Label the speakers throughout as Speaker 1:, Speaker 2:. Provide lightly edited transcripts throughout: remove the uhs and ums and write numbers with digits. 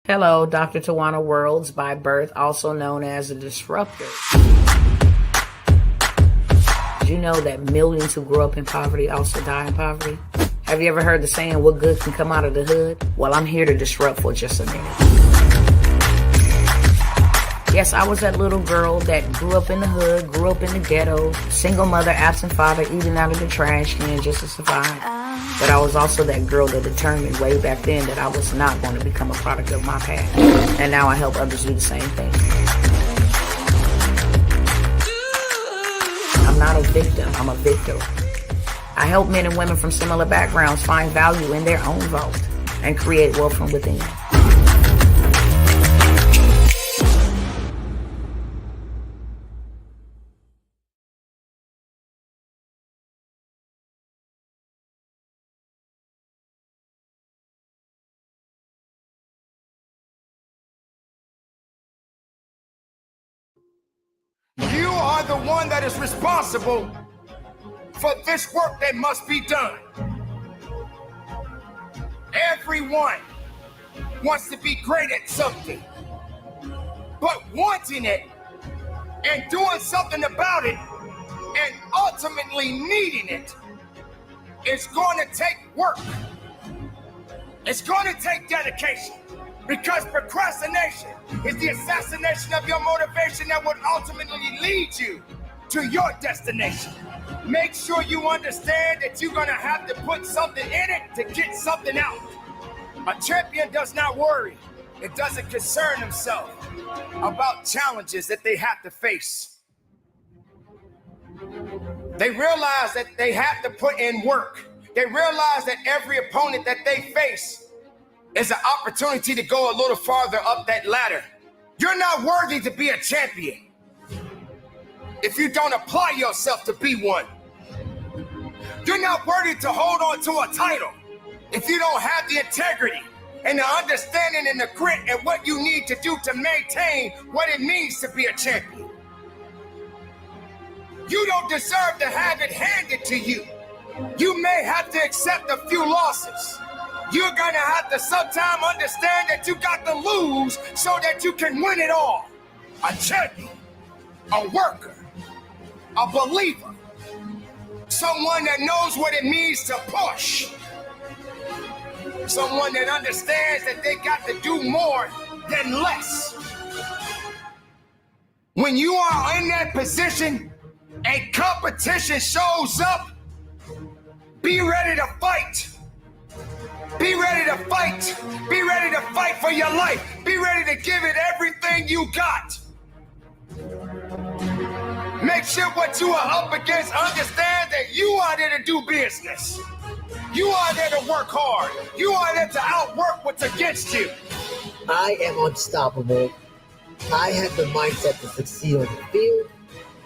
Speaker 1: Hello, Dr. Tawana Worlds by birth, also known as a disruptor. Did you know that millions who grew up in poverty also die in poverty? Have you ever heard the saying, what good can come out of the hood? Well, I'm here to disrupt for just a minute. Yes, I was that little girl that grew up in the hood, grew up in the ghetto, single mother, absent father, eating out of the trash can just to survive. But I was also that girl that determined way back then that I was not going to become a product of my past. And now I help others do the same thing. I'm not a victim, I'm a victor. I help men and women from similar backgrounds find value in their own vault and create wealth from within.
Speaker 2: You are the one that is responsible for this work that must be done. Everyone wants to be great at something, but wanting it and doing something about it and ultimately needing it is going to take work. It's going to take dedication, because procrastination is the assassination of your motivation that would ultimately lead you to your destination. Make sure you understand that you're going to have to put something in it to get something out. A champion does not worry. It doesn't concern himself about challenges that they have to face. They realize that they have to put in work. They realize that every opponent that they face is an opportunity to go a little farther up that ladder. You're not worthy to be a champion if you don't apply yourself to be one. You're not worthy to hold on to a title if you don't have the integrity and the understanding and the grit and what you need to do to maintain what it means to be a champion. You don't deserve to have it handed to you. You may have to accept a few losses. You're gonna have to sometime understand that you got to lose so that you can win it all. A champion, a worker, a believer, someone that knows what it means to push, someone that understands that they got to do more than less. When you are in that position and competition shows up, be ready to fight. Be ready to fight. Be ready to fight for your life. Be ready to give it everything you got. Make sure what you are up against, understand that you are there to do business. You are there to work hard. You are there to outwork what's against you.
Speaker 3: I am unstoppable. I have the mindset to succeed on the field,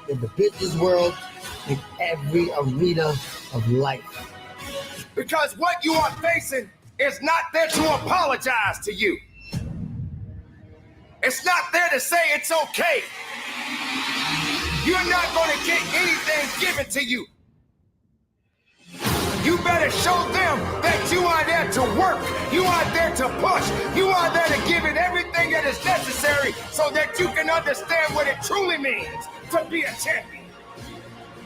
Speaker 3: in the business world, in every arena of life.
Speaker 2: Because what you are facing is not there to apologize to you. It's not there to say it's okay. You're not going to get anything given to you. You better show them that you are there to work. You are there to push. You are there to give it everything that is necessary so that you can understand what it truly means to be a champion.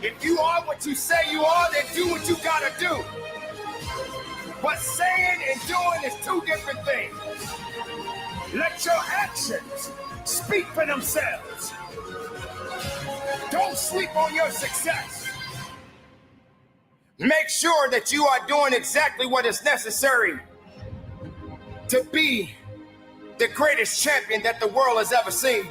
Speaker 2: If you are what you say you are, then do what you gotta do. But saying and doing is two different things. Let your actions speak for themselves. Don't sleep on your success. Make sure that you are doing exactly what is necessary to be the greatest champion that the world has ever seen.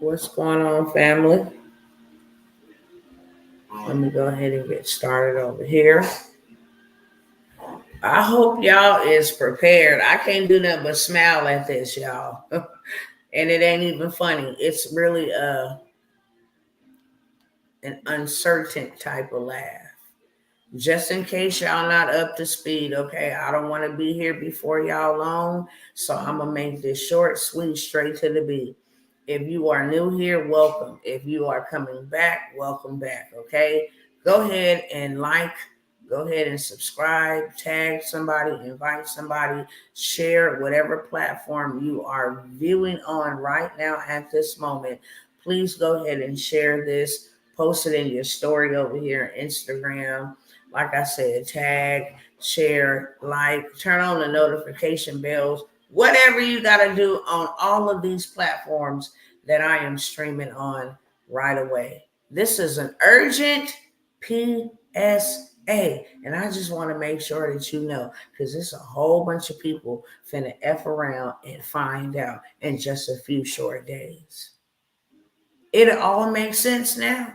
Speaker 1: What's going on, family? Let me go ahead and get started over here. I hope y'all is prepared. I can't do nothing but smile at this, y'all. And it ain't even funny. It's really an uncertain type of laugh. Just in case y'all not up to speed, okay? I don't want to be here before y'all long, so I'm going to make this short, sweet, straight to the beat. If you are new here, welcome. If you are coming back, welcome back, okay? Go ahead and go ahead and subscribe, tag somebody, invite somebody, share whatever platform you are viewing on right now at this moment. Please go ahead and share this, post it in your story over here on Instagram. Like I said, tag, share, turn on the notification bells, whatever you got to do on all of these platforms that I am streaming on right away. This is an urgent PSA, and I just want to make sure that you know, because there's a whole bunch of people finna F around and find out in just a few short days. It all makes sense now.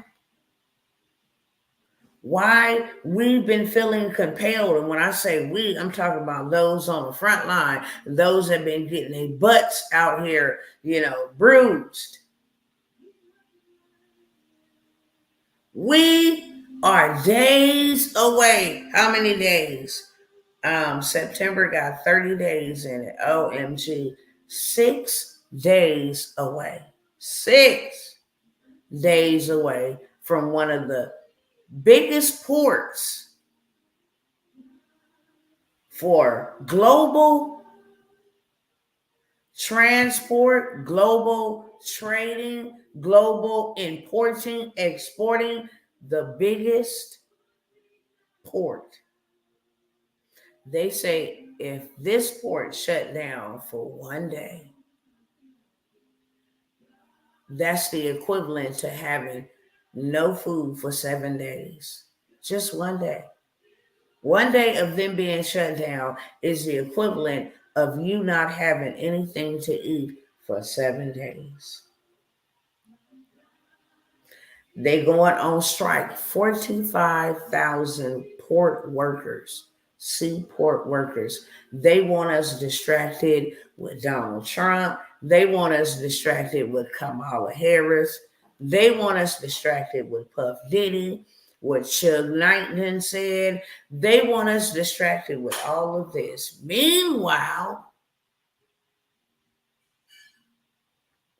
Speaker 1: Why we've been feeling compelled, and when I say we, I'm talking about those on the front line, those that have been getting their butts out here, bruised. We are days away. How many days? September got 30 days in it. OMG. 6 days away. 6 days away from one of the biggest ports for global transport, global trading, global importing, exporting, the biggest port. They say if this port shut down for one day, that's the equivalent to having no food for 7 days. Just one day. One day of them being shut down is the equivalent of you not having anything to eat for 7 days. They going on strike. 45,000 port workers, seaport workers. They want us distracted with Donald Trump. They want us distracted with Kamala Harris. They want us distracted with Puff Diddy, what Suge Knight said. They want us distracted with all of this. Meanwhile,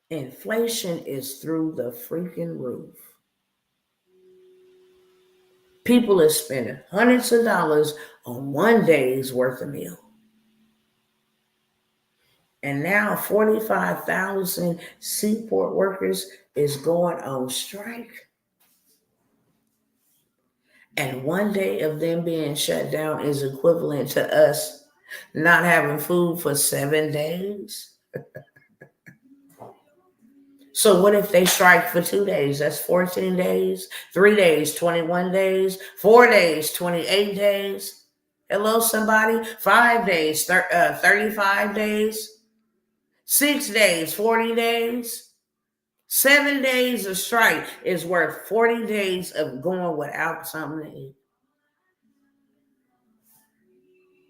Speaker 1: inflation is through the freaking roof. People are spending hundreds of dollars on one day's worth of meal. And now 45,000 seaport workers is going on strike. And one day of them being shut down is equivalent to us not having food for 7 days. So what if they strike for 2 days? That's 14 days. 3 days, 21 days. 4 days, 28 days. Hello, somebody. 5 days, 35 days. 6 days, 40 days. 7 days of strike is worth 40 days of going without something to eat.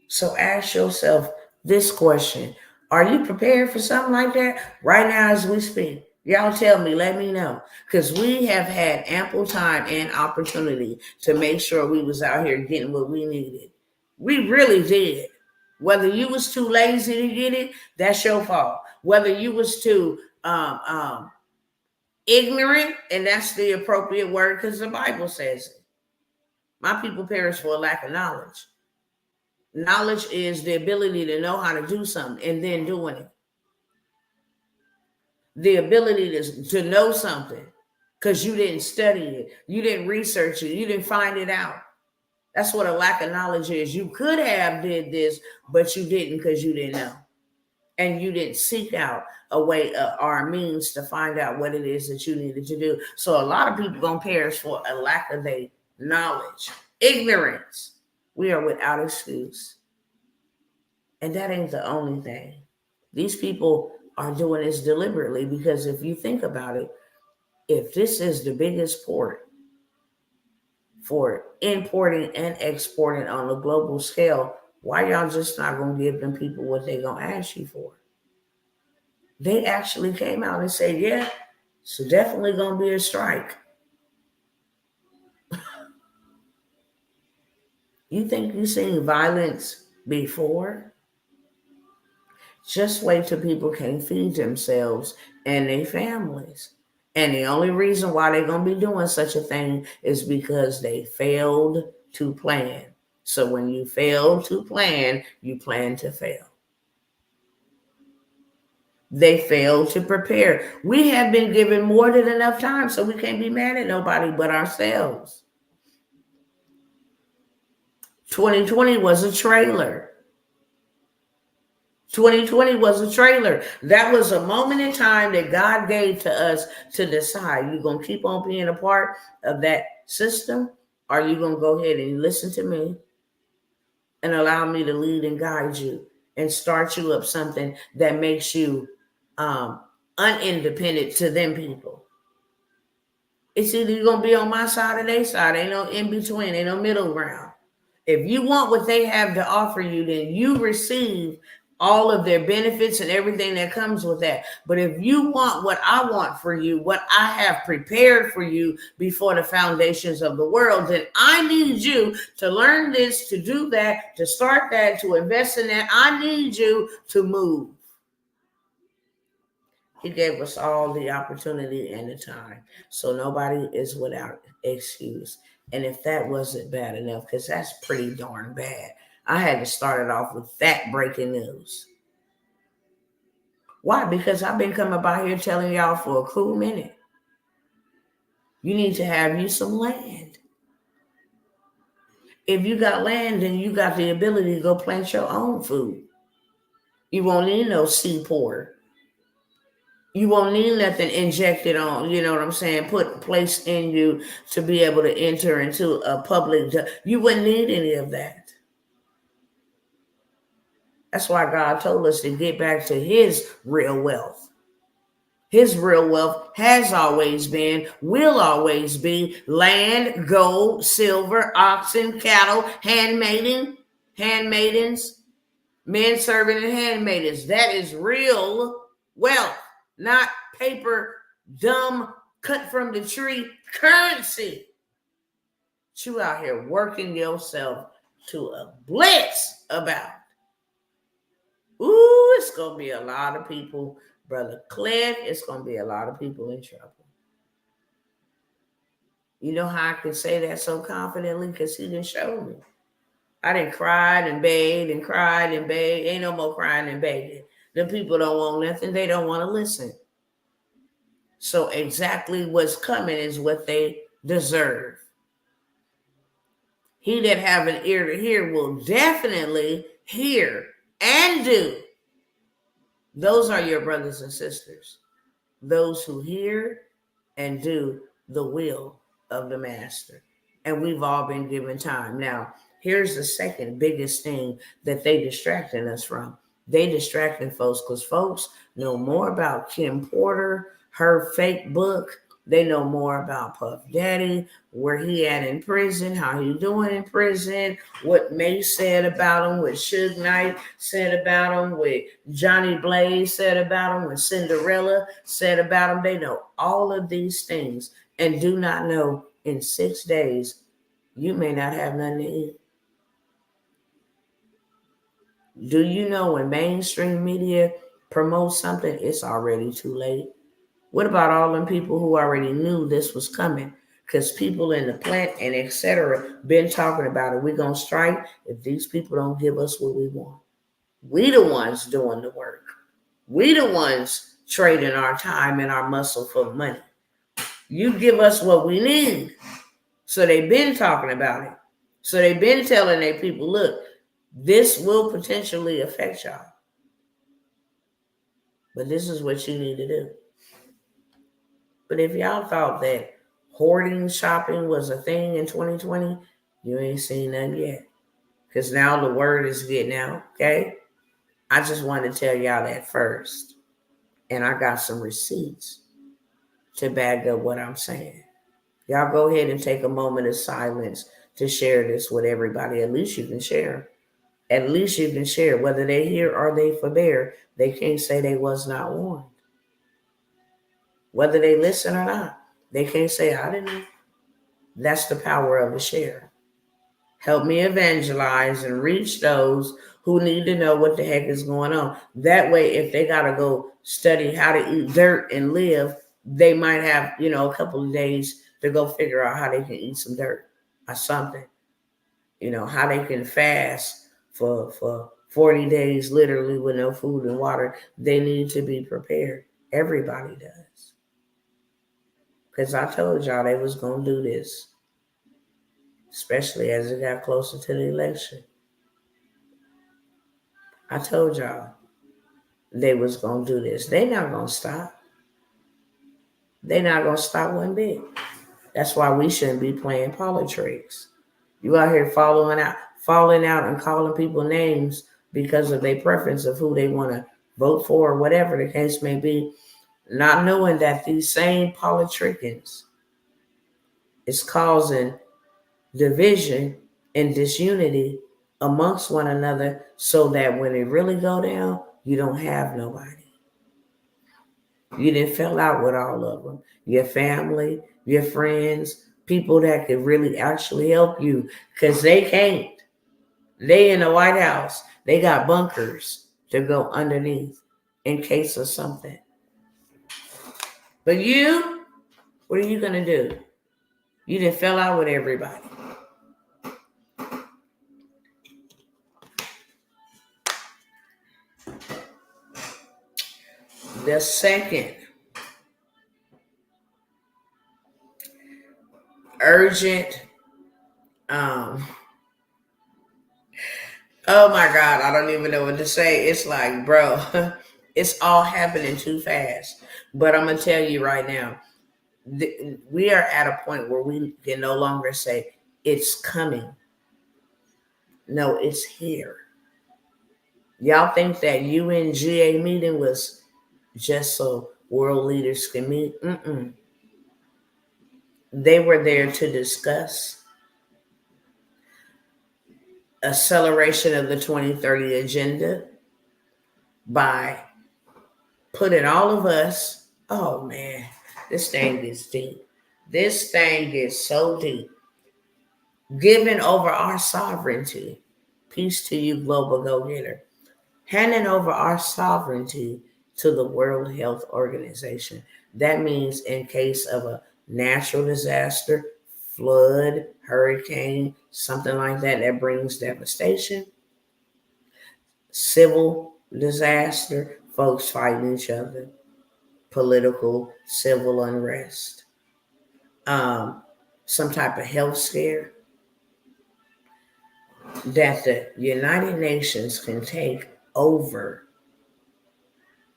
Speaker 1: So ask yourself this question. Are you prepared for something like that right now as we speak? Y'all tell me, let me know. Because we have had ample time and opportunity to make sure we was out here getting what we needed. We really did. Whether you was too lazy to get it, that's your fault. Whether you was too ignorant, and that's the appropriate word because the Bible says it. My people perish for a lack of knowledge. Knowledge is the ability to know how to do something and then doing it. The ability to know something because you didn't study it. You didn't research it. You didn't find it out. That's what a lack of knowledge is. You could have did this, but you didn't because you didn't know. And you didn't seek out a way or a means to find out what it is that you needed to do. So a lot of people going to perish for a lack of their knowledge. Ignorance. We are without excuse. And that ain't the only thing. These people are doing this deliberately because if you think about it, if this is the biggest port for importing and exporting on a global scale, why y'all just not going to give them people what they going to ask you for? They actually came out and said, yeah, so definitely going to be a strike. You think you've seen violence before? Just wait till people can't feed themselves and their families. And the only reason why they're going to be doing such a thing is because they failed to plan. So when you fail to plan, you plan to fail. They failed to prepare. We have been given more than enough time, so we can't be mad at nobody but ourselves. 2020 was a trailer. 2020 was a trailer. That was a moment in time that God gave to us to decide. You going to keep on being a part of that system, or you going to go ahead and listen to me and allow me to lead and guide you and start you up something that makes you unindependent to them people. It's either you're going to be on my side or their side. Ain't no in between. Ain't no middle ground. If you want what they have to offer you, then you receive all of their benefits and everything that comes with that. But if you want what I want for you, what I have prepared for you before the foundations of the world, then I need you to learn this, to do that, to start that, to invest in that. I need you to move. He gave us all the opportunity and the time. So nobody is without excuse. And if that wasn't bad enough, because that's pretty darn bad, I had to start it off with that breaking news. Why? Because I've been coming by here telling y'all for a cool minute. You need to have you some land. If you got land, then you got the ability to go plant your own food. You won't need no seaport. You won't need nothing injected on, you know what I'm saying, placed in you to be able to enter into a public. You wouldn't need any of that. That's why God told us to get back to his real wealth. His real wealth has always been, will always be land, gold, silver, oxen, cattle, handmaidens, men serving and handmaidens. That is real wealth, not paper, dumb, cut from the tree currency. You out here working yourself to a blitz about. Ooh, it's going to be a lot of people, Brother Cliff, it's going to be a lot of people in trouble. You know how I can say that so confidently? Because he didn't show me. I done cried and begged and cried and begged. Ain't no more crying and begging. The people don't want nothing. They don't want to listen. So exactly what's coming is what they deserve. He that have an ear to hear will definitely hear and do. Those are your brothers and sisters. Those who hear and do the will of the master. And we've all been given time. Now, here's the second biggest thing that they distracting us from. They distracting folks because folks know more about Kim Porter, her fake book. They know more about Puff Daddy, where he at in prison, how he doing in prison, what Mace said about him, what Suge Knight said about him, what Johnny Blaze said about him, what Cinderella said about him. They know all of these things and do not know in 6 days you may not have nothing to eat. Do you know when mainstream media promotes something, it's already too late? What about all them people who already knew this was coming? Because people in the plant and etc. been talking about it. We're going to strike if these people don't give us what we want. We the ones doing the work. We the ones trading our time and our muscle for money. You give us what we need. So they've been talking about it. So they've been telling their people, look, this will potentially affect y'all. But this is what you need to do. But if y'all thought that hoarding shopping was a thing in 2020, you ain't seen none yet. Because now the word is getting out, okay? I just wanted to tell y'all that first. And I got some receipts to back up what I'm saying. Y'all go ahead and take a moment of silence to share this with everybody. At least you can share. At least you can share. Whether they hear or they forbear, they can't say they was not warned. Whether they listen or not, they can't say, I didn't know. That's the power of a share. Help me evangelize and reach those who need to know what the heck is going on. That way, if they got to go study how to eat dirt and live, they might have, a couple of days to go figure out how they can eat some dirt or something. How they can fast for 40 days, literally with no food and water. They need to be prepared. Everybody does. Because I told y'all they was going to do this, especially as it got closer to the election. I told y'all they was going to do this. They not going to stop. They not going to stop one bit. That's why we shouldn't be playing politics. You out here falling out and calling people names because of their preference of who they want to vote for or whatever the case may be, not knowing that these same politicians is causing division and disunity amongst one another so that when it really go down, you don't have nobody. You didn't fill out with all of them. Your family, your friends, people that could really actually help you, because they can't. They in the White House. They got bunkers to go underneath in case of something. But you, what are you going to do? You didn't fill out with everybody. The second urgent, oh my God, I don't even know what to say. It's like, bro, it's all happening too fast. But I'm going to tell you right now, we are at a point where we can no longer say it's coming. No, it's here. Y'all think that UNGA meeting was just so world leaders can meet? They were there to discuss acceleration of the 2030 agenda by putting all of us, oh man, this thing gets deep. This thing gets so deep. Giving over our sovereignty. Peace to you, global go-getter. Handing over our sovereignty to the World Health Organization. That means in case of a natural disaster, flood, hurricane, something like that brings devastation, civil disaster, folks fighting each other, political, civil unrest, some type of health scare, that the United Nations can take over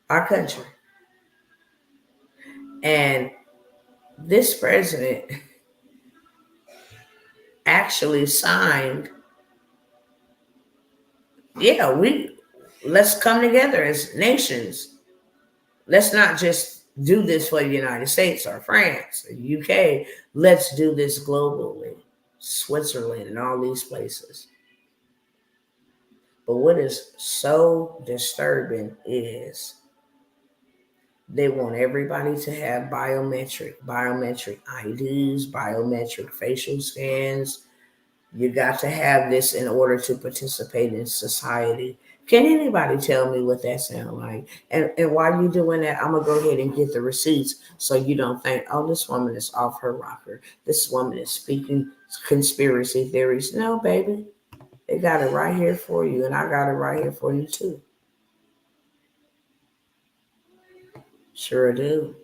Speaker 1: our country. And this president actually signed, let's come together as nations. Let's not just do this for the United States or France or UK. Let's do this globally. Switzerland and all these places. But what is so disturbing is they want everybody to have biometric IDs, biometric facial scans. You got to have this in order to participate in society. Can anybody tell me what that sounds like? And while you're doing that, I'm going to go ahead and get the receipts so you don't think, oh, this woman is off her rocker. This woman is speaking conspiracy theories. No, baby. They got it right here for you, and I got it right here for you, too. Sure do.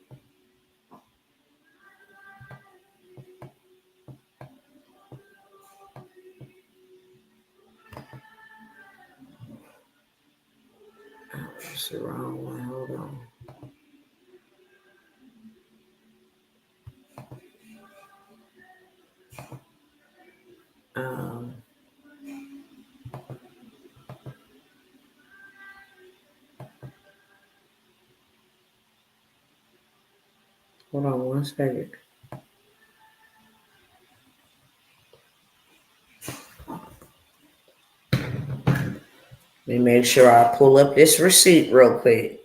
Speaker 1: Oh, that's the wrong one. Hold on. Hold on one second. Let me make sure I pull up this receipt real quick.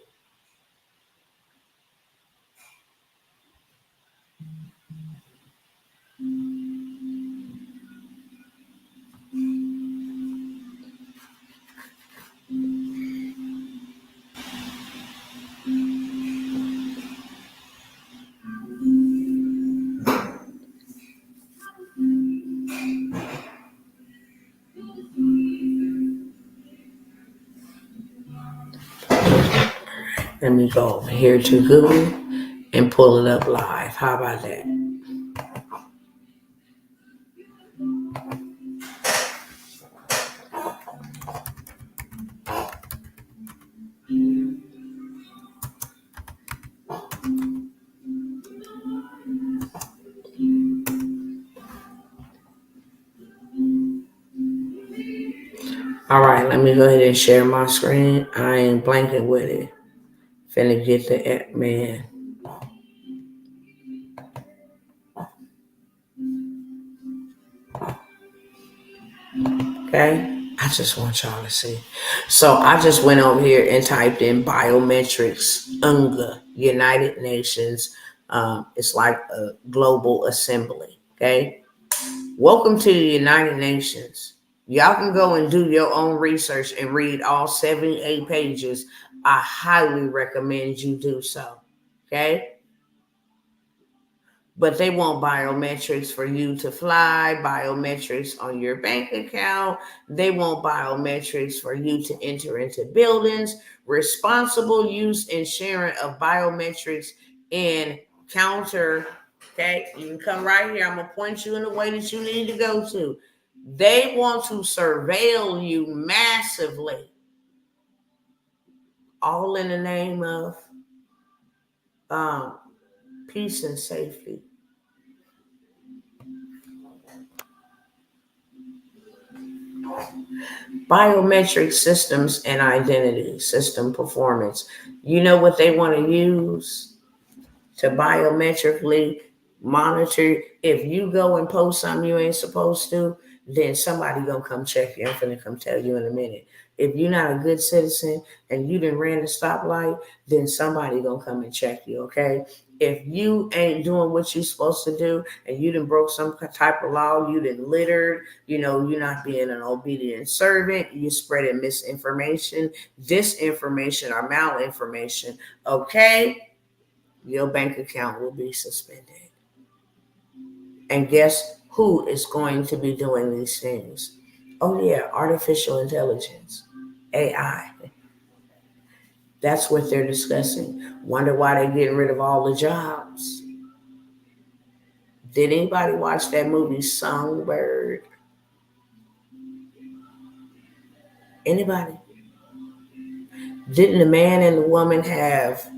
Speaker 1: Let me go over here to Google and pull it up live. How about that? All right, let me go ahead and share my screen. I ain't blanking with it. Finna get the man. Okay, I just want y'all to see. So I just went over here and typed in biometrics, UNGA, United Nations. It's like a global assembly. Okay, welcome to the United Nations. Y'all can go and do your own research and read all 78 pages. I highly recommend you do so. Okay. But they want biometrics for you to fly, biometrics on your bank account. They want biometrics for you to enter into buildings, responsible use and sharing of biometrics in counter. Okay, you can come right here. I'm going to point you in the way that you need to go to. They want to surveil you massively, all in the name of peace and safety. Biometric systems and identity system performance. You know what they want to use to biometrically monitor? If you go and post something you ain't supposed to, then somebody gonna come check you. I'm gonna come tell you in a minute. If you're not a good citizen and you done ran the stoplight, then somebody gonna come and check you, okay? If you ain't doing what you're supposed to do and you done broke some type of law, you done littered, you're not being an obedient servant, you're spreading misinformation, disinformation, or malinformation, okay? Your bank account will be suspended. And guess who is going to be doing these things? Oh yeah, artificial intelligence, AI. That's what they're discussing. Wonder why they're getting rid of all the jobs. Did anybody watch that movie Songbird? Anybody? Didn't the man and the woman have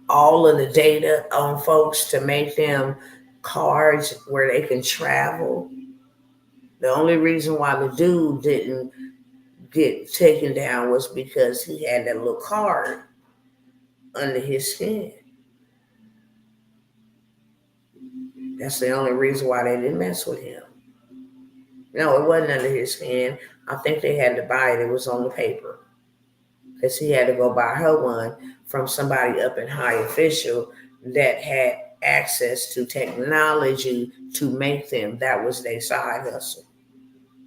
Speaker 1: all of the data on folks to make them cards where they can travel? The only reason why the dude didn't get taken down was because he had that little card under his skin. That's the only reason why they didn't mess with him. No, it wasn't under his skin. I think they had to buy it. It was on the paper. Because he had to go buy her one from somebody up in high official that had access to technology to make them. That was their side hustle.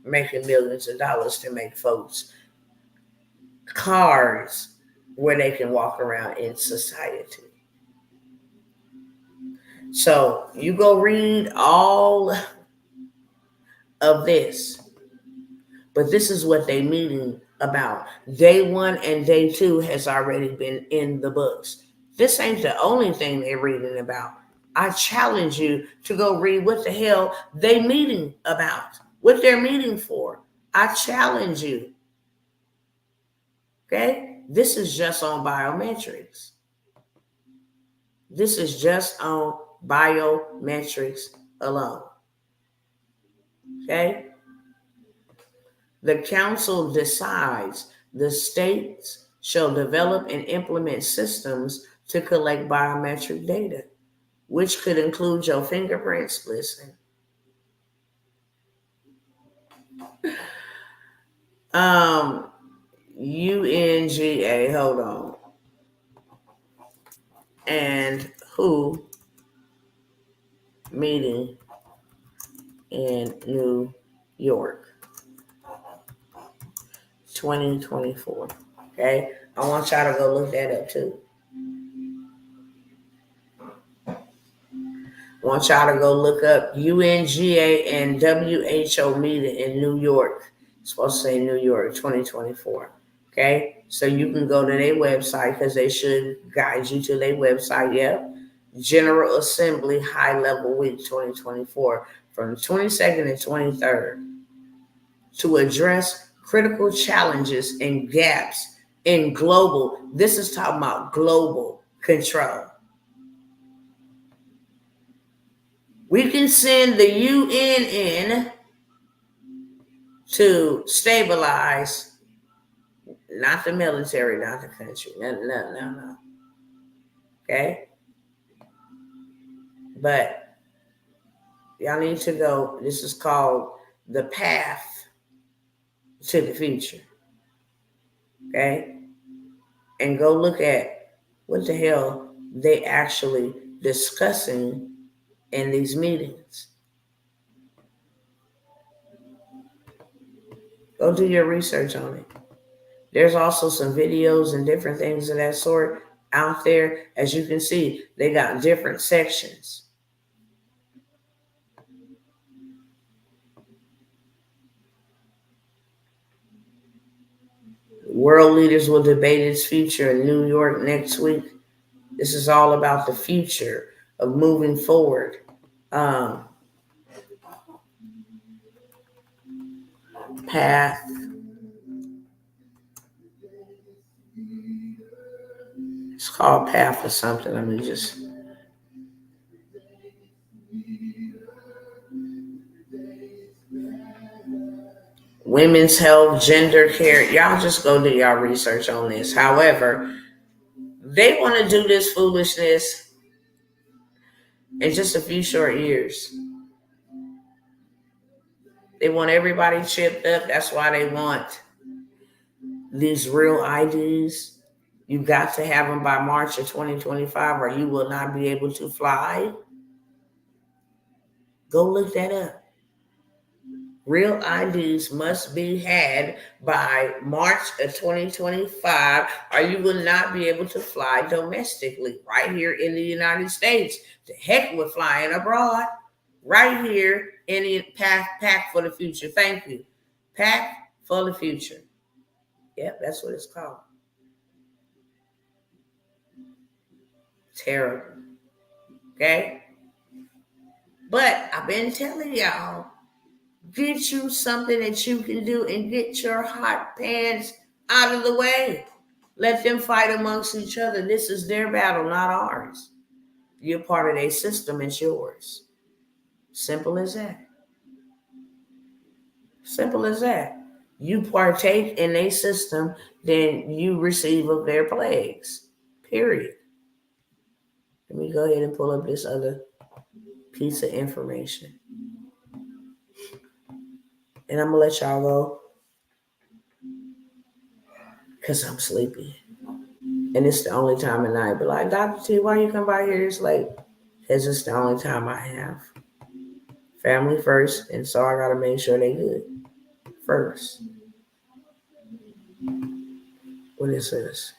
Speaker 1: Making millions of dollars to make folks cards where they can walk around in society. So you go read all of this, but this is what they meeting about. Day 1 and day 2 has already been in the books. This ain't the only thing they're reading about. I challenge you to go read what the hell they meeting about, what they're meeting for. I challenge you. Okay? This is just on biometrics. This is just on biometrics alone. Okay? The council decides the states shall develop and implement systems to collect biometric data, which could include your fingerprints. Listen. UNGA, hold on. And WHO meeting in New York, 2024. Okay, I want y'all to go look that up too. I want y'all to go look up UNGA and WHO meeting in New York. It's supposed to say New York, 2024. Okay, so you can go to their website because they should guide you to their website. Yep. General Assembly High Level Week 2024 from the 22nd and 23rd to address critical challenges and gaps in global. This is talking about global control. We can send the UN in to stabilize, not the military, not the country. No. Okay? But y'all need to go. This is called the path to the future. Okay? And go look at what the hell they actually discussing in these meetings. Go do your research on it. There's also some videos and different things of that sort out there. As you can see, they got different sections. World leaders will debate its future in New York next week. This is all about the future of moving forward. Path. It's called Path or something. Let me just. Women's health, gender care. Y'all just go do y'all research on this. However, they want to do this foolishness in just a few short years. They want everybody chipped up. That's why they want these real IDs. You got to have them by March of 2025 or you will not be able to fly. Go look that up. Real IDs must be had by March of 2025 or you will not be able to fly domestically right here in the United States. The heck with flying abroad. Right here in the Pack for the Future. Thank you. Pack for the Future. Yep, that's what it's called. Terrible. Okay? But I've been telling y'all, get you something that you can do and get your hot pants out of the way. Let them fight amongst each other. This is their battle, not ours. You're part of their system, it's yours. Simple as that. Simple as that. You partake in their system, then you receive of their plagues. Period. Let me go ahead and pull up this other piece of information. And I'm going to let y'all go because I'm sleepy. And it's the only time at night. But like, Dr. T, why you come by here this late? Because it's the only time I have. Family first, and so I got to make sure they good first. What is this?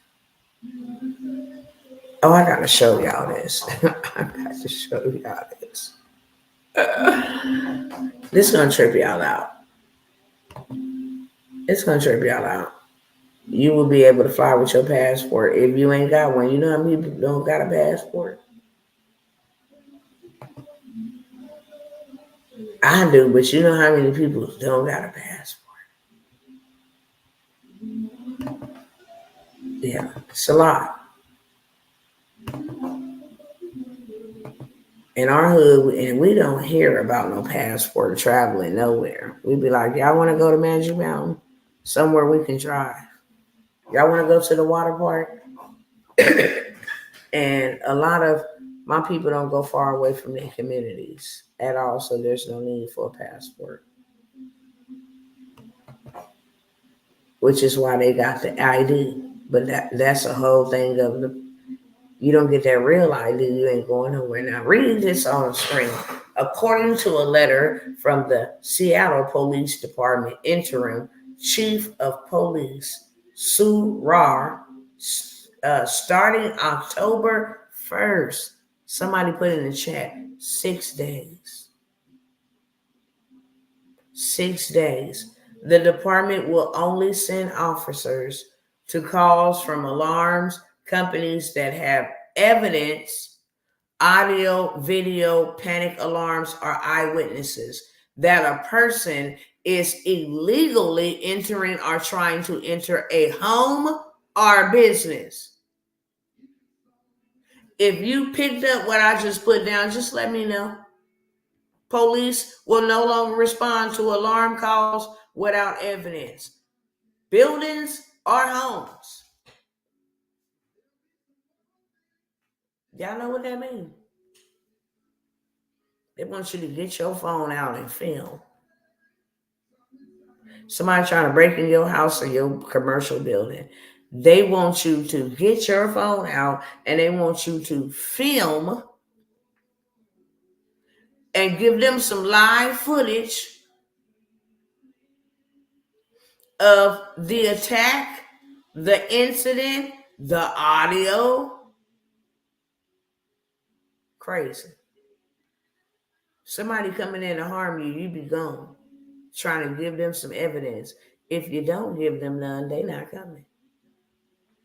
Speaker 1: Oh, I got to show y'all this. I got to show y'all this. This is going to trip y'all out. It's going to trip y'all out. You will be able to fly with your passport if you ain't got one. You know how many people don't got a passport? I do, but you know how many people don't got a passport? Yeah, it's a lot. In our hood, and we don't hear about no passport traveling nowhere. We be like, y'all want to go to Magic Mountain? Somewhere we can drive. Y'all want to go to the water park? And a lot of my people don't go far away from their communities at all, so there's no need for a passport. Which is why they got the ID. But that's a whole thing of you don't get that real ID, you ain't going nowhere. Now, read this on the screen. According to a letter from the Seattle Police Department interim chief of police, Sue Rahr, starting October 1st, somebody put in the chat, 6 days. 6 days. The department will only send officers to calls from alarms companies that have evidence, audio, video, panic alarms, or eyewitnesses that a person is illegally entering or trying to enter a home or business. If you picked up what I just put down, just let me know. Police will no longer respond to alarm calls without evidence. Buildings or homes. Y'all know what that means? They want you to get your phone out and film. Somebody trying to break in your house or your commercial building. They want you to get your phone out and they want you to film and give them some live footage of the attack, the incident, the audio. Crazy. Somebody coming in to harm you, you be gone. Trying to give them some evidence. If you don't give them none, they not coming.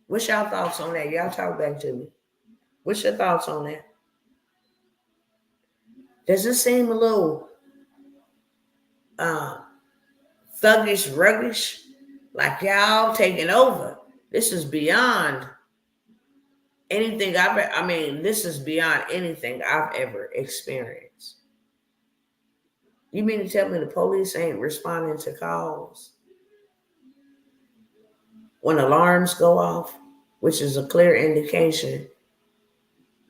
Speaker 1: What's y'all thoughts on that? Y'all talk back to me. What's your thoughts on that? Does it seem a little thuggish, ruggish? Like y'all taking over? This is beyond anything this is beyond anything I've ever experienced. You mean to tell me the police ain't responding to calls when alarms go off, which is a clear indication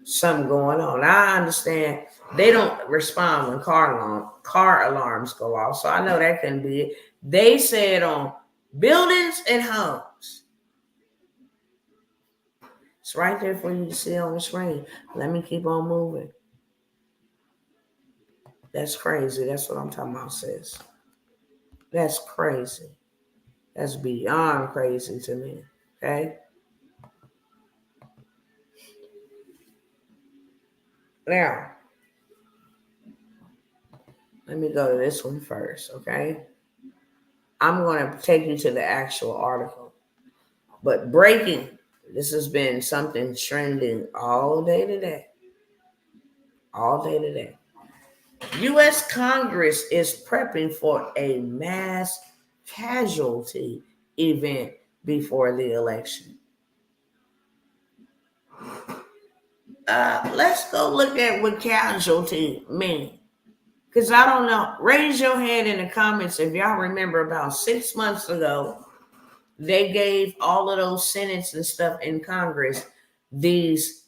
Speaker 1: something going on? I understand they don't respond when car alarms go off, so I know that couldn't be it. They said on buildings and homes. It's right there for you to see on the screen. Let me keep on moving. That's crazy. That's what I'm talking about, sis. That's crazy. That's beyond crazy to me. Okay? Now, let me go to this one first, okay? I'm going to take you to the actual article. But breaking, this has been something trending all day today. All day today. U.S. Congress is prepping for a mass casualty event before the election. Let's go look at what casualty means. Because I don't know. Raise your hand in the comments if y'all remember about 6 months ago, they gave all of those senates and stuff in Congress these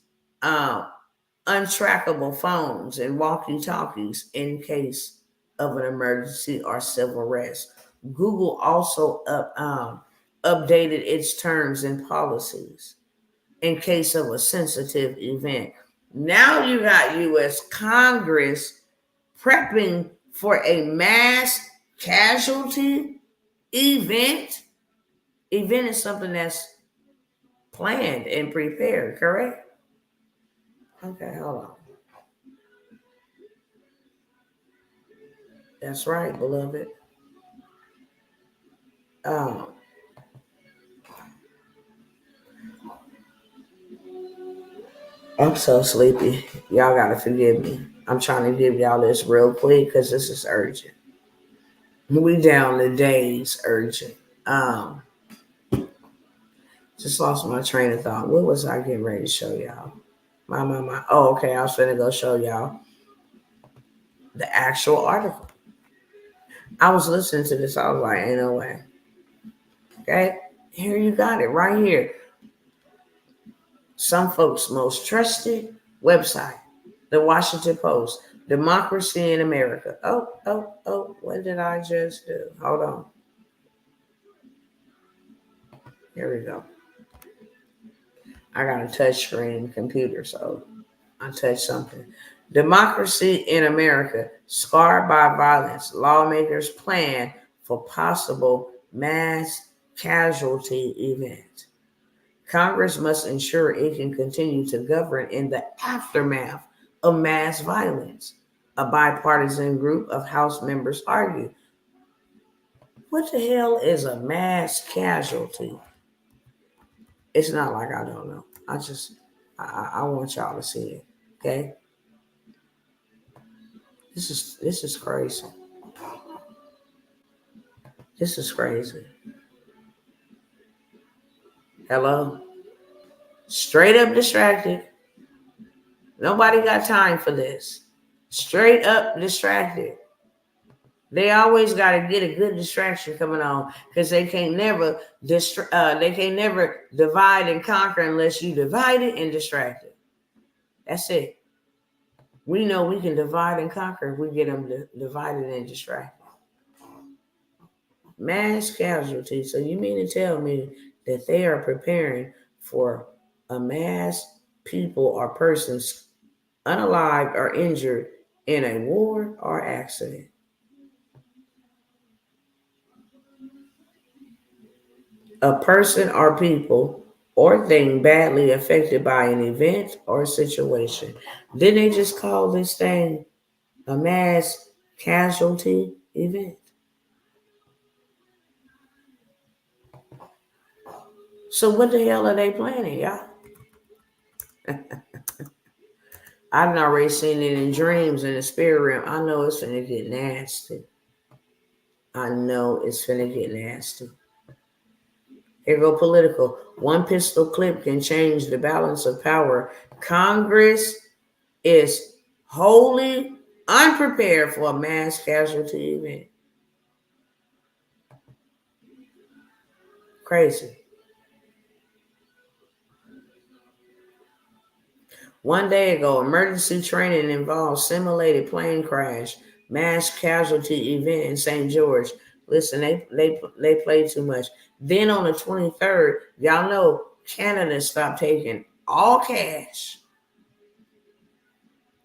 Speaker 1: untrackable phones and walkie-talkies in case of an emergency or civil arrest. Google also updated its terms and policies in case of a sensitive event. Now you got U.S. Congress prepping for a mass casualty event. Event is something that's planned and prepared, correct? Okay, hold on. That's right, beloved. I'm so sleepy. Y'all gotta forgive me. I'm trying to give y'all this real quick because this is urgent. We down to days urgent. Just lost my train of thought. What was I getting ready to show y'all? My. Oh, okay. I was finna go show y'all the actual article. I was listening to this. I was like, ain't no way. Okay. Here you got it right here. Some folks' most trusted website, the Washington Post, Democracy in America. Oh, what did I just do? Hold on. Here we go. I got a touch screen computer, so I touched something. Democracy in America, scarred by violence. Lawmakers plan for possible mass casualty event. Congress must ensure it can continue to govern in the aftermath of mass violence. A bipartisan group of House members argued. What the hell is a mass casualty? It's not like I don't know. I want y'all to see it. Okay? This is crazy. This is crazy. Hello? Straight up distracted. Nobody got time for this. Straight up distracted. They always got to get a good distraction coming on because they can't never divide and conquer unless you divide it and distract it. That's it. We know we can divide and conquer if we get them divided and distracted. Mass casualty. So you mean to tell me that they are preparing for a mass people or persons unalived or injured in a war or accident? A person or people or thing badly affected by an event or situation. Didn't they just call this thing a mass casualty event? So what the hell are they planning, y'all? I've already seen it in dreams in the spirit realm. I know it's finna get nasty. I know it's finna get nasty. Here go political. One pistol clip can change the balance of power. Congress is wholly unprepared for a mass casualty event. Crazy. One day ago, emergency training involved simulated plane crash, mass casualty event in St. George. Listen, they play too much. Then on the 23rd, y'all know Canada stopped taking all cash.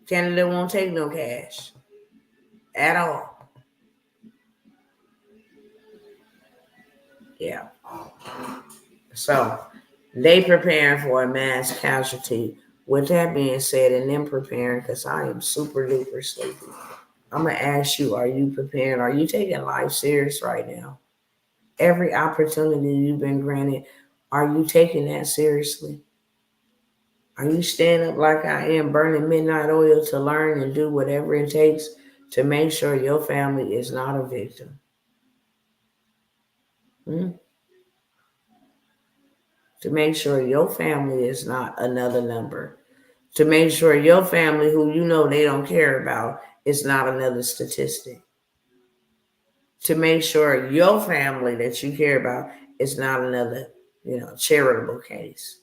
Speaker 1: Canada won't take no cash at all. Yeah. So they preparing for a mass casualty. With that being said, and them preparing, because I am super duper sleepy, I'm going to ask you, are you preparing? Are you taking life serious right now? Every opportunity you've been granted, are you taking that seriously? Are you standing up like I am, burning midnight oil to learn and do whatever it takes to make sure your family is not a victim? To make sure your family is not another number. To make sure your family, who you know they don't care about, is not another statistic. To make sure your family that you care about is not another, charitable case.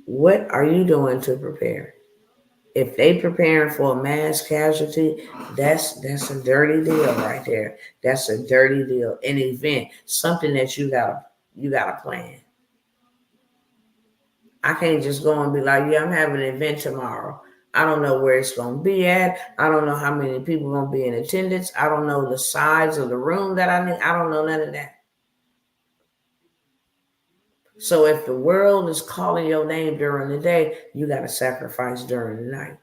Speaker 1: What are you doing to prepare? If they preparing for a mass casualty, that's a dirty deal right there. That's a dirty deal. An event, something that you gotta plan. I can't just go and be like, yeah, I'm having an event tomorrow. I don't know where it's going to be at. I don't know how many people are going to be in attendance. I don't know the size of the room that I need. I don't know none of that. So if the world is calling your name during the day, you got to sacrifice during the night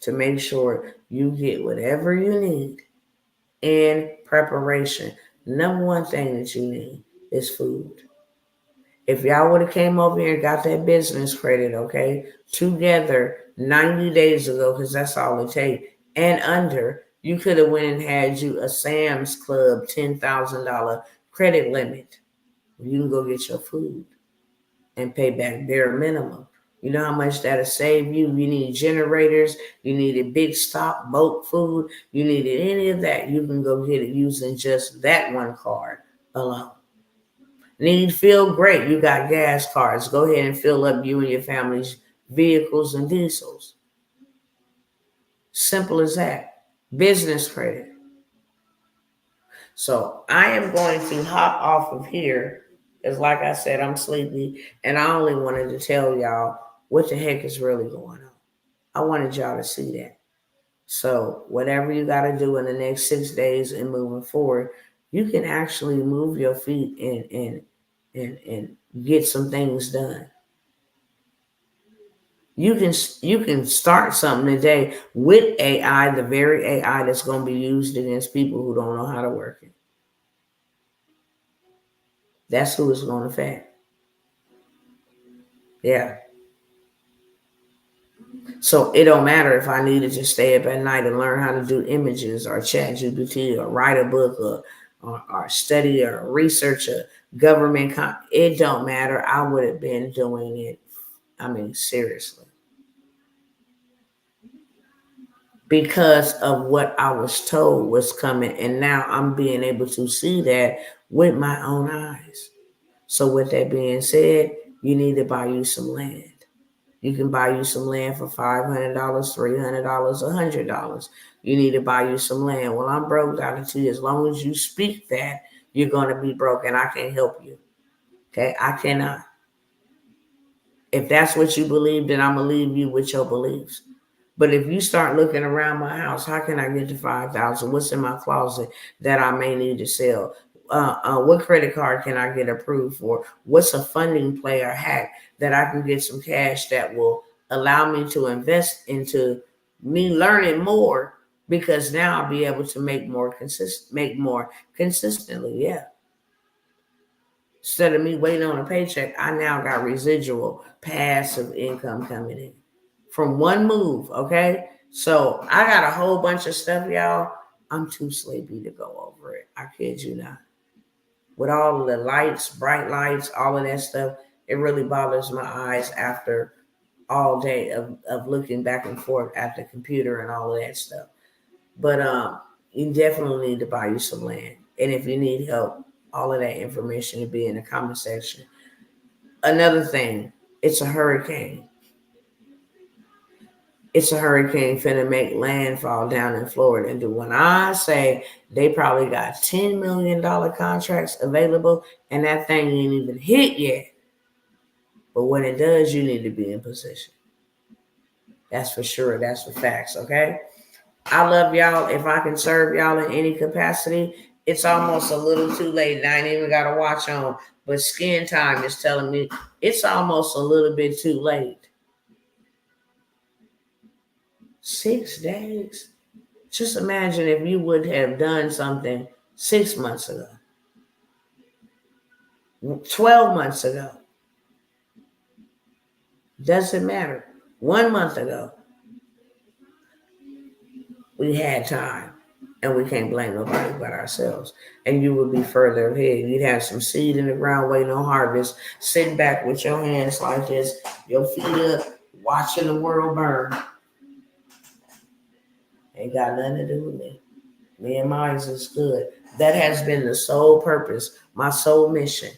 Speaker 1: to make sure you get whatever you need in preparation. Number one thing that you need is food. If y'all would have came over here and got that business credit, okay, together 90 days ago, because that's all it takes, and under, you could have went and had you a Sam's Club $10,000 credit limit. You can go get your food and pay back bare minimum. You know how much that'll save you? You need generators. You needed big stock, bulk food. You needed any of that. You can go get it using just that one card alone. Need feel great. You got gas cards. Go ahead and fill up you and your family's vehicles and diesels. Simple as that. Business credit. So I am going to hop off of here because, like I said, I'm sleepy, and I only wanted to tell y'all what the heck is really going on. I wanted y'all to see that. So whatever you got to do in the next 6 days and moving forward, you can actually move your feet and get some things done. You can start something today with AI, the very AI that's going to be used against people who don't know how to work it. That's who it's going to affect. Yeah. So it don't matter if I needed to stay up at night and learn how to do images or chat GPT or write a book or study or research a government. It don't matter. I would have been doing it. I mean, seriously. Because of what I was told was coming. And now I'm being able to see that with my own eyes. So with that being said, you need to buy you some land. You can buy you some land for $500, $300, $100. You need to buy you some land. Well, I'm broke, Dr. T. As long as you speak that, you're going to be broke, and I can't help you. Okay? I cannot. If that's what you believe, then I'm going to leave you with your beliefs. But if you start looking around my house, how can I get to $5,000? What's in my closet that I may need to sell? What credit card can I get approved for? What's a funding play or hack that I can get some cash that will allow me to invest into me learning more? Because now I'll be able to make more consistently. Yeah. Instead of me waiting on a paycheck, I now got residual passive income coming in from one move. Okay. So I got a whole bunch of stuff, y'all. I'm too sleepy to go over it. I kid you not. With all of the lights, bright lights, all of that stuff, it really bothers my eyes after all day of looking back and forth at the computer and all of that stuff. But you definitely need to buy you some land. And if you need help, all of that information will be in the comment section. Another thing, it's a hurricane. It's a hurricane finna make landfall down in Florida. And when I say they probably got $10 million contracts available, and that thing ain't even hit yet. But when it does, you need to be in position. That's for sure. That's for facts, okay? I love y'all. If I can serve y'all in any capacity, it's almost a little too late. And I ain't even got a watch on. But Skin Time is telling me it's almost a little bit too late. 6 days. Just imagine if you would have done something 6 months ago, 12 months ago. Doesn't matter. 1 month ago, we had time, and we can't blame nobody but ourselves. And you would be further ahead. You'd have some seed in the ground waiting on harvest, sitting back with your hands like this, your feet up, watching the world burn. Ain't got nothing to do with me. Me and mine is good. That has been the sole purpose, my sole mission.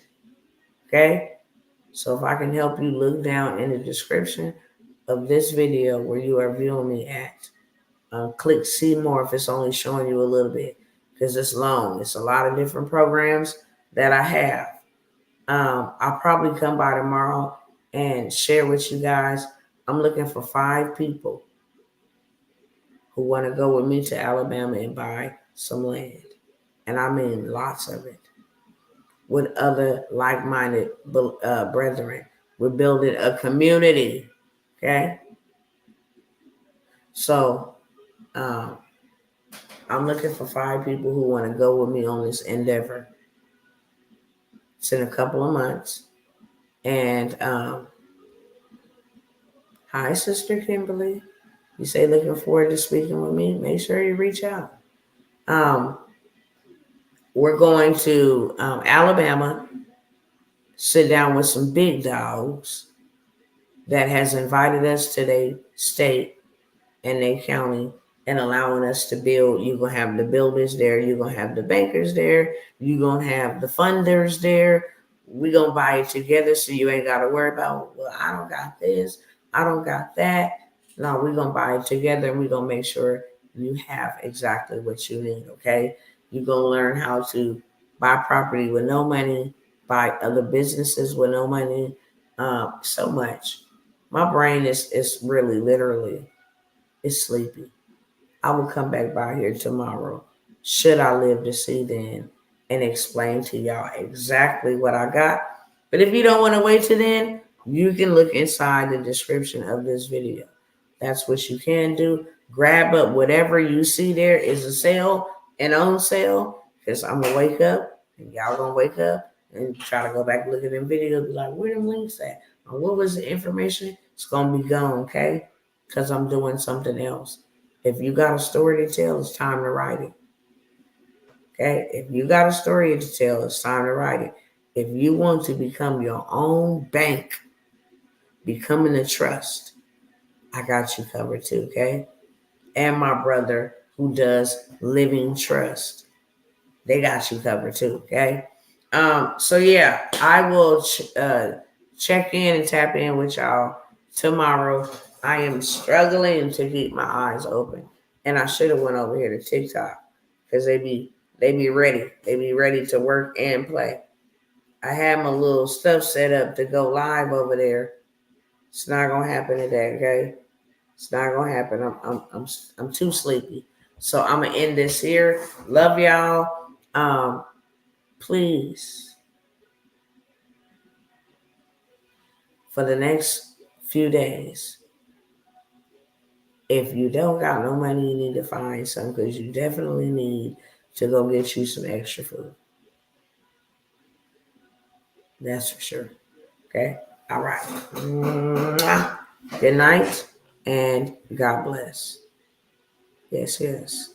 Speaker 1: Okay? So if I can help you, look down in the description of this video where you are viewing me at. Click see more if it's only showing you a little bit, because it's long. It's a lot of different programs that I have. I'll probably come by tomorrow and share with you guys. I'm looking for 5 people who want to go with me to Alabama and buy some land. And I mean lots of it. With other like-minded brethren. We're building a community. Okay? So, I'm looking for 5 people who want to go with me on this endeavor. It's in a couple of months. And hi, Sister Kimberly. You say looking forward to speaking with me. Make sure you reach out. We're going to Alabama, sit down with some big dogs that has invited us to their state and their county and allowing us to build. You're going to have the builders there. You're going to have the bankers there. You're going to have the funders there. We're going to buy it together so you ain't got to worry about, well, I don't got this. I don't got that. No, we're going to buy it together, and we're going to make sure you have exactly what you need, okay? You're going to learn how to buy property with no money, buy other businesses with no money, so much. My brain is really, literally, it's sleepy. I will come back by here tomorrow, should I live to see then, and explain to y'all exactly what I got. But if you don't want to wait till then, you can look inside the description of this video. That's what you can do. Grab up whatever you see there is a sale and on sale, because I'm going to wake up, and y'all going to wake up, and try to go back and look at them videos. Be like, where them links at? Or what was the information? It's gonna be gone, okay? Because I'm doing something else. If you got a story to tell, it's time to write it. Okay? If you got a story to tell, it's time to write it. If you want to become your own bank, becoming a trust, I got you covered too, okay? And my brother who does living trust, they got you covered too, okay? So yeah, I will check in and tap in with y'all tomorrow. I am struggling to keep my eyes open, and I should have went over here to TikTok because they be ready. They be ready to work and play. I had my little stuff set up to go live over there. It's not gonna happen today, okay? It's not gonna happen. I'm too sleepy. So I'm gonna end this here. Love y'all. Please, for the next few days, if you don't got no money, you need to find some because you definitely need to go get you some extra food. That's for sure. Okay? All right. Mwah. Good night and God bless. Yes, yes.